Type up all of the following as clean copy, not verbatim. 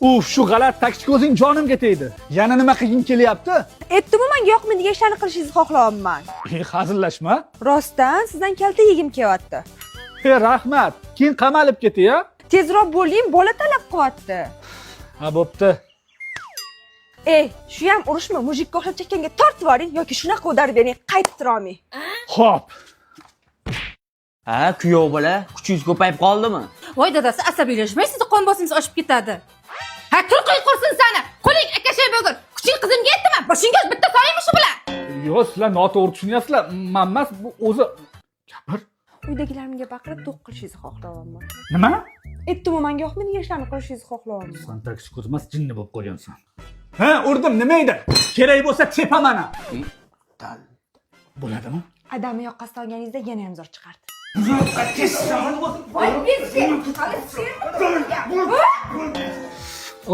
Uf, shu g'alat taktik o'zing jonimga tegdi. Yana nima qilging kelyapti? Aytdim-ku, menga yoqmaydigan ishlarni qilishingizni xohlayapman. Hazillashma. Rostdan sizdan kalta yegim kelyapti. Rahmat. Keyin qamalib ketiya. Tezroq bo'ling, bola talab qilyapti. Ha, bo'pti. Shu ham urushma, mujikka o'xshab chekkanga tortib yuboring yoki shunaqa o'darib bering, qaytib tura olmay. Xo'p. Ha, kuyov bola, kuchingiz ko'payib qoldimi? Voy dadasi, asabiylashmang, sizni qon bosimingiz oshib ketadi. Ha, tur qo'y qursin sani. Qo'ling akashay bo'lgur. Kuching qizimga yetdimi? Boshingiz bitta soyimi shu bilan. Yo'q, sizlar noto'g'ri tushunyapsizlar. Men emas, bu o'zi gapir. Uydagilarimga baqirib do'q qilishingizni xohlayapman. Nima? Aytdim-ku, menga yoqmaydigan ishlarni qilishingizni xohlayapman. Sen taktik ko'zmas jinni bo'lib qolgansan. Ha, urdim, nima edi? Kerak bo'lsa tepaman. Bo'ladimi? Adamni yoqasiga olganingizda yana ham zo'r chiqardi.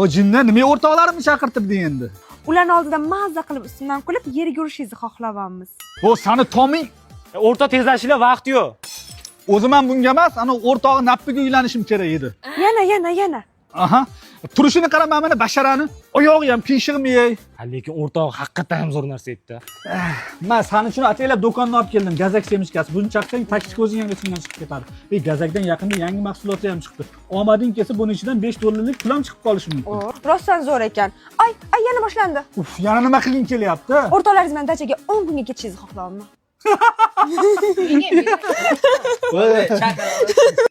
O jinni nima o'rtoqlarimni chaqirtirdi endi? Ularni oldida mazza qilib ustimdan kulib, yerga urishingizni xohlayapmiz. O sani toming. O'rta tezlashinglar vaqt yo'q. O'zim ham bunga emas, ana o'rtog'i Nappiga uylanishim kerak edi. Yana. Aha. Turishini qarama, mana basharani. Oyog'i ham pishig'may. Lekin o'rtoq haqiqatan ham zo'r narsa aytdi. Men sani uchun ataylab do'kondan olib keldim. Gazak semishkasi. Buni chaqsang taktik o'zing ham esimdan chiqib ketadi. Gazakdan yaqinda yangi mahsuloti ham chiqdi. Omading kelsa buning ichidan $5 plan chiqib qolishi mumkin. Rostdan zo'r ekan. Ay, yana boshlandi. Uf, yana nima qilging kelyapti? O'rtoqlaringiz bilan dachaga 10 kunga ketishingizni xohlayapman. Voy, chaqir.